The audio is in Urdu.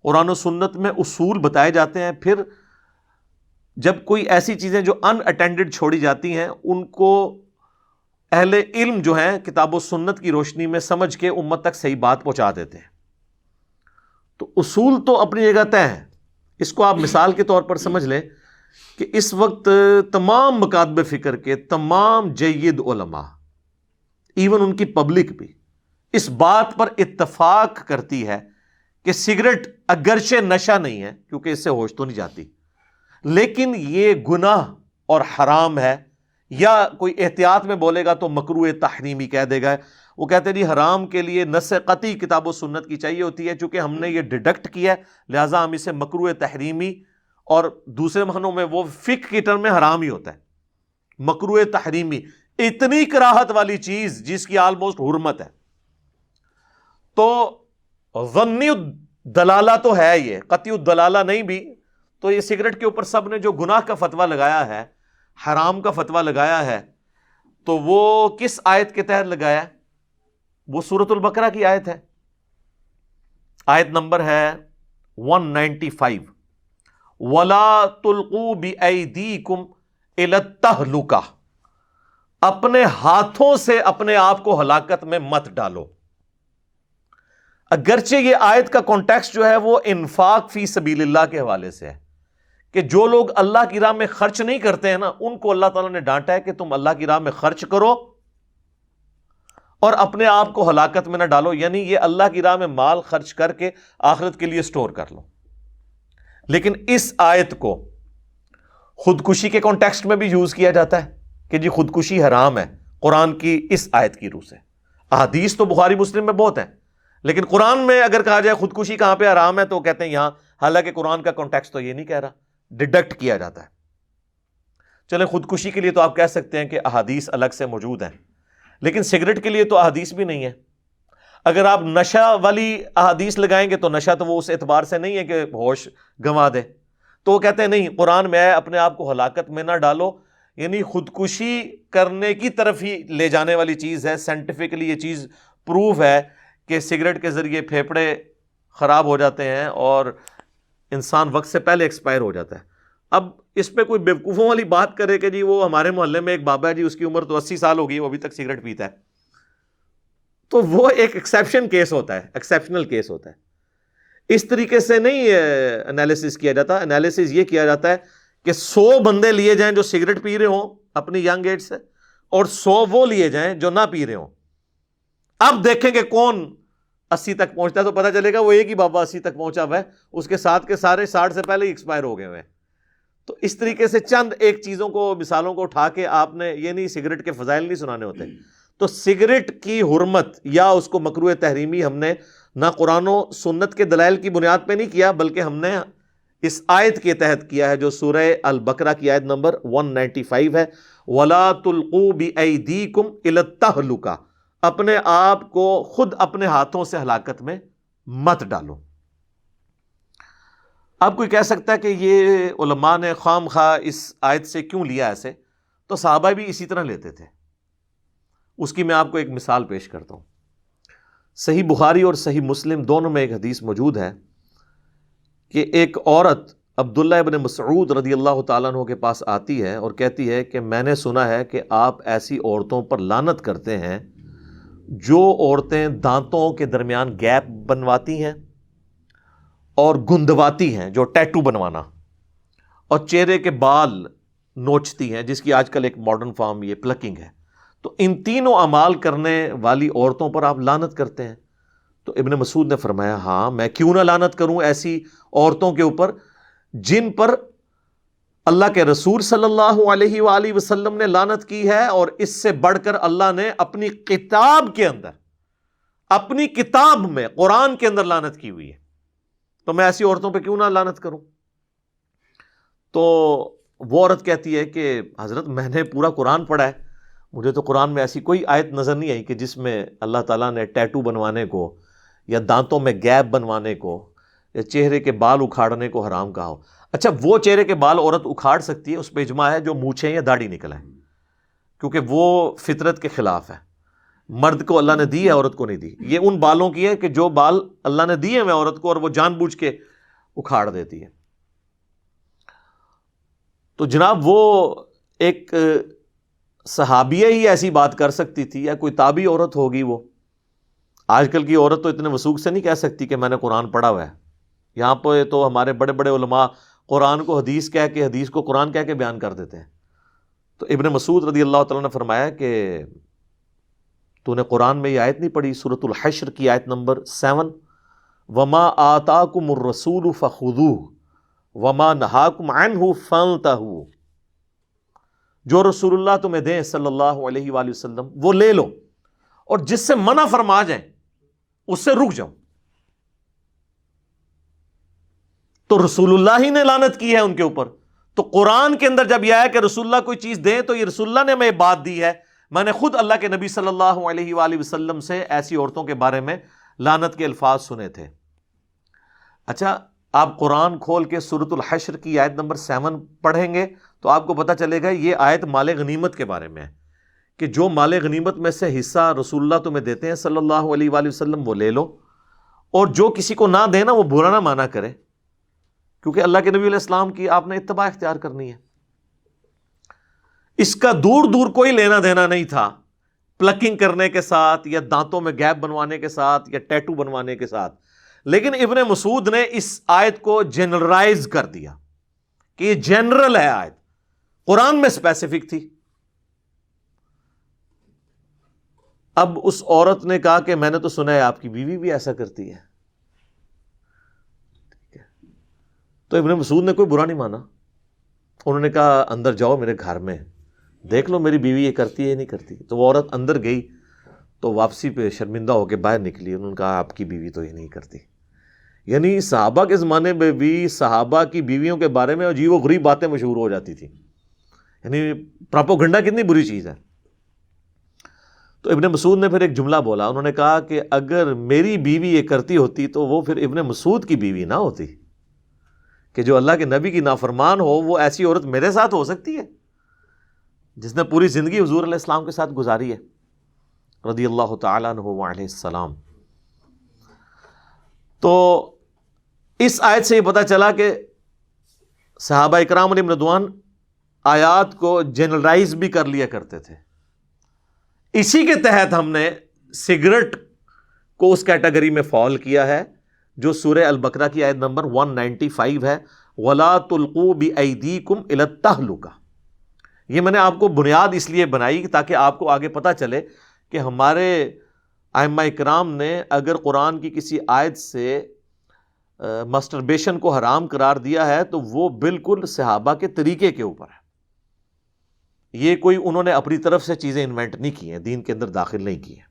قرآن و سنت میں اصول بتائے جاتے ہیں، پھر جب کوئی ایسی چیزیں جو ان اٹینڈڈ چھوڑی جاتی ہیں ان کو اہل علم جو ہیں کتاب و سنت کی روشنی میں سمجھ کے امت تک صحیح بات پہنچا دیتے ہیں۔ تو اصول تو اپنی جگہ طے ہیں۔ اس کو آپ مثال کے طور پر سمجھ لیں کہ اس وقت تمام مکاتب فکر کے تمام جید علماء، ایون ان کی پبلک بھی اس بات پر اتفاق کرتی ہے کہ سگریٹ اگرچہ نشہ نہیں ہے کیونکہ اس سے ہوش تو نہیں جاتی، لیکن یہ گناہ اور حرام ہے، یا کوئی احتیاط میں بولے گا تو مکروہ تحریمی کہہ دے گا۔ وہ کہتے ہیں جی حرام کے لیے نص قطعی کتاب و سنت کی چاہیے ہوتی ہے، چونکہ ہم نے یہ ڈیڈکٹ کیا ہے لہٰذا ہم اسے مکروہ تحریمی، اور دوسرے معنوں میں وہ فقہ کی ٹرم میں حرام ہی ہوتا ہے۔ مکروہ تحریمی اتنی کراہت والی چیز جس کی آلموسٹ حرمت ہے۔ تو ظنی الدلالہ تو ہے، یہ قطعی الدلالہ نہیں بھی۔ تو یہ سگریٹ کے اوپر سب نے جو گناہ کا فتویٰ لگایا ہے، حرام کا فتویٰ لگایا ہے، تو وہ کس آیت کے تحت لگایا ہے؟ وہ سورۃ البقرہ کی آیت ہے، آیت نمبر ہے 195، وَلَا تُلْقُوا بِأَيْدِيكُمْ إِلَى التَّهْلُكَةِ، اپنے ہاتھوں سے اپنے آپ کو ہلاکت میں مت ڈالو۔ اگرچہ یہ آیت کا کانٹیکسٹ جو ہے وہ انفاق فی سبیل اللہ کے حوالے سے ہے کہ جو لوگ اللہ کی راہ میں خرچ نہیں کرتے ہیں نا، ان کو اللہ تعالیٰ نے ڈانٹا ہے کہ تم اللہ کی راہ میں خرچ کرو اور اپنے آپ کو ہلاکت میں نہ ڈالو، یعنی یہ اللہ کی راہ میں مال خرچ کر کے آخرت کے لیے سٹور کر لو۔ لیکن اس آیت کو خودکشی کے کانٹیکسٹ میں بھی یوز کیا جاتا ہے کہ جی خودکشی حرام ہے قرآن کی اس آیت کی روح سے۔ احادیث تو بخاری مسلم میں بہت ہیں، لیکن قرآن میں اگر کہا جائے خودکشی کہاں پہ حرام ہے تو کہتے ہیں یہاں، حالانکہ قرآن کا کانٹیکسٹ تو یہ نہیں کہہ رہا، ڈیڈکٹ کیا جاتا ہے۔ چلے خودکشی کے لیے تو آپ کہہ سکتے ہیں کہ احادیث الگ سے موجود ہیں، لیکن سگریٹ کے لیے تو احادیث بھی نہیں ہے۔ اگر آپ نشہ والی احادیث لگائیں گے تو نشہ تو وہ اس اعتبار سے نہیں ہے کہ ہوش گنوا دے، تو وہ کہتے ہیں نہیں، قرآن میں ہے اپنے آپ کو ہلاکت میں نہ ڈالو، یعنی خودکشی کرنے کی طرف ہی لے جانے والی چیز ہے۔ سائنٹیفکلی یہ چیز پروف ہے کہ سگریٹ کے ذریعے پھیپھڑے خراب ہو جاتے ہیں اور انسان وقت سے پہلے ایکسپائر ہو جاتا ہے۔ اب اس پہ کوئی بیوقوفوں والی بات کرے کہ جی وہ ہمارے محلے میں ایک بابا ہے جی، اس کی عمر تو 80 سال ہو گئی، وہ ابھی تک سگریٹ پیتا ہے، تو وہ ایک ایکسیپشن کیس ہوتا ہے، ایکسیپشنل کیس ہوتا ہے۔ اس طریقے سے نہیں انالیسس کیا جاتا۔ انالیسس یہ کیا جاتا ہے کہ 100 بندے لیے جائیں جو سگریٹ پی رہے ہوں اپنی ینگ ایج سے، اور 100 وہ لیے جائیں جو نہ پی رہے ہوں۔ اب دیکھیں کہ کون 80 تک پہنچتا ہے، تو پتہ چلے گا وہ ایک ہی بابا 80 تک پہنچا ہوا ہے، اس کے ساتھ کے سارے 60 سے پہلے ہی ایکسپائر ہو گئے ہوئے ہیں۔ تو اس طریقے سے چند ایک چیزوں کو، مثالوں کو اٹھا کے آپ نے یہ نہیں سگریٹ کے فضائل نہیں سنانے ہوتے۔ تو سگریٹ کی حرمت یا اس کو مکروہ تحریمی ہم نے نہ قرآن و سنت کے دلائل کی بنیاد پہ نہیں کیا، بلکہ ہم نے اس آیت کے تحت کیا ہے جو سورہ البقرہ کی آیت نمبر 195 ہے، وَلَا تُلْقُوا بِأَيْدِيكُمْ إِلَى التَّهْلُكَةِ، اپنے آپ کو خود اپنے ہاتھوں سے ہلاکت میں مت ڈالو۔ اب کوئی کہہ سکتا ہے کہ یہ علماء نے خام خواہ اس آیت سے کیوں لیا ایسے؟ تو صحابہ بھی اسی طرح لیتے تھے۔ اس کی میں آپ کو ایک مثال پیش کرتا ہوں۔ صحیح بخاری اور صحیح مسلم دونوں میں ایک حدیث موجود ہے کہ ایک عورت عبداللہ ابن مسعود رضی اللہ تعالیٰ عنہ کے پاس آتی ہے اور کہتی ہے کہ میں نے سنا ہے کہ آپ ایسی عورتوں پر لعنت کرتے ہیں جو عورتیں دانتوں کے درمیان گیپ بنواتی ہیں اور گندواتی ہیں، جو ٹیٹو بنوانا، اور چہرے کے بال نوچتی ہیں، جس کی آج کل ایک ماڈرن فارم یہ پلکنگ ہے۔ تو ان تینوں اعمال کرنے والی عورتوں پر آپ لعنت کرتے ہیں؟ تو ابن مسعود نے فرمایا ہاں، میں کیوں نہ لعنت کروں ایسی عورتوں کے اوپر جن پر اللہ کے رسول صلی اللہ علیہ وآلہ وسلم نے لعنت کی ہے، اور اس سے بڑھ کر اللہ نے اپنی کتاب کے اندر، اپنی کتاب میں قرآن کے اندر لعنت کی ہوئی ہے، تو میں ایسی عورتوں پہ کیوں نہ لعنت کروں؟ تو وہ عورت کہتی ہے کہ حضرت میں نے پورا قرآن پڑھا ہے، مجھے تو قرآن میں ایسی کوئی آیت نظر نہیں آئی کہ جس میں اللہ تعالیٰ نے ٹیٹو بنوانے کو یا دانتوں میں گیپ بنوانے کو یا چہرے کے بال اکھاڑنے کو حرام کہا ہو۔ اچھا، وہ چہرے کے بال عورت اکھاڑ سکتی ہے، اس پہ اجماع ہے، جو مونچھیں یا داڑھی نکل ہے، کیونکہ وہ فطرت کے خلاف ہے۔ مرد کو اللہ نے دی ہے، عورت کو نہیں دی۔ یہ ان بالوں کی ہے کہ جو بال اللہ نے دیے ہیں عورت کو، اور وہ جان بوجھ کے اکھاڑ دیتی ہے۔ تو جناب وہ ایک صحابیہ ہی ایسی بات کر سکتی تھی، یا کوئی تابعی عورت ہوگی وہ؟ آج کل کی عورت تو اتنے وثوق سے نہیں کہہ سکتی کہ میں نے قرآن پڑھا ہوا ہے۔ یہاں پہ تو ہمارے بڑے بڑے علماء قرآن کو حدیث کہہ کے، حدیث کو قرآن کہہ کے بیان کر دیتے ہیں۔ تو ابن مسعود رضی اللہ تعالیٰ نے فرمایا کہ تو نے قرآن میں یہ آیت نہیں پڑھی، سورۃ الحشر کی آیت نمبر 7، وما آتاکم الرسول فخذوہ وما نہاکم عنہ فانتہوا، جو رسول اللہ تمہیں دیں صلی اللہ علیہ وآلہ وسلم وہ لے لو، اور جس سے منع فرما جائیں اس سے رک جاؤ۔ تو رسول اللہ ہی نے لعنت کی ہے ان کے اوپر۔ تو قرآن کے اندر جب یہ ہے کہ رسول اللہ کوئی چیز دیں تو یہ رسول اللہ نے ہمیں بات دی ہے۔ میں نے خود اللہ کے نبی صلی اللہ علیہ وآلہ وسلم سے ایسی عورتوں کے بارے میں لعنت کے الفاظ سنے تھے۔ اچھا، آپ قرآن کھول کے سورۃ الحشر کی آیت نمبر 7 پڑھیں گے تو آپ کو پتہ چلے گا یہ آیت مال غنیمت کے بارے میں ہے، کہ جو مال غنیمت میں سے حصہ رسول اللہ تمہیں دیتے ہیں صلی اللہ علیہ وآلہ وسلم وہ لے لو، اور جو کسی کو نہ دینا وہ برا نہ مانا کرے، کیونکہ اللہ کے نبی علیہ السلام کی آپ نے اتباع اختیار کرنی ہے۔ اس کا دور دور کوئی لینا دینا نہیں تھا پلکنگ کرنے کے ساتھ، یا دانتوں میں گیپ بنوانے کے ساتھ، یا ٹیٹو بنوانے کے ساتھ۔ لیکن ابن مسعود نے اس آیت کو جنرلائز کر دیا کہ یہ جنرل ہے آیت، قرآن میں اسپیسیفک تھی۔ اب اس عورت نے کہا کہ میں نے تو سنا ہے آپ کی بیوی بھی ایسا کرتی ہے، تو ابن مسعود نے کوئی برا نہیں مانا۔ انہوں نے کہا اندر جاؤ میرے گھر میں، دیکھ لو میری بیوی یہ کرتی ہے یا نہیں کرتی۔ تو وہ عورت اندر گئی تو واپسی پہ شرمندہ ہو کے باہر نکلی، انہوں نے کہا آپ کی بیوی تو یہ نہیں کرتی۔ یعنی صحابہ کے زمانے میں بھی صحابہ کی بیویوں کے بارے میں عجیب و غریب باتیں مشہور ہو جاتی تھی۔ یعنی پراپوگنڈا کتنی بری چیز ہے۔ تو ابن مسعود نے پھر ایک جملہ بولا، انہوں نے کہا کہ اگر میری بیوی یہ کرتی ہوتی تو وہ پھر ابن مسعود کی بیوی نہ ہوتی، کہ جو اللہ کے نبی کی نافرمان ہو وہ ایسی عورت میرے ساتھ ہو سکتی ہے جس نے پوری زندگی حضور علیہ السلام کے ساتھ گزاری ہے رضی اللہ تعالیٰ عنہ وعلیہ السلام۔ تو اس آیت سے یہ پتہ چلا کہ صحابہ اکرام علیہم رضوان آیات کو جنرلائز بھی کر لیا کرتے تھے۔ اسی کے تحت ہم نے سگریٹ کو اس کیٹیگری میں فال کیا ہے جو سورہ البقرہ کی آیت نمبر 195 ہے، وَلَا تُلْقُوا بِأَيْدِيكُمْ إِلَى التَّهْلُكَةِ۔ یہ میں نے آپ کو بنیاد اس لیے بنائی تاکہ آپ کو آگے پتہ چلے کہ ہمارے ائمہ اکرام نے اگر قرآن کی کسی آیت سے مسٹربیشن کو حرام قرار دیا ہے تو وہ بالکل صحابہ کے طریقے کے اوپر ہے۔ یہ کوئی انہوں نے اپنی طرف سے چیزیں انوینٹ نہیں کی ہیں، دین کے اندر داخل نہیں کی ہیں۔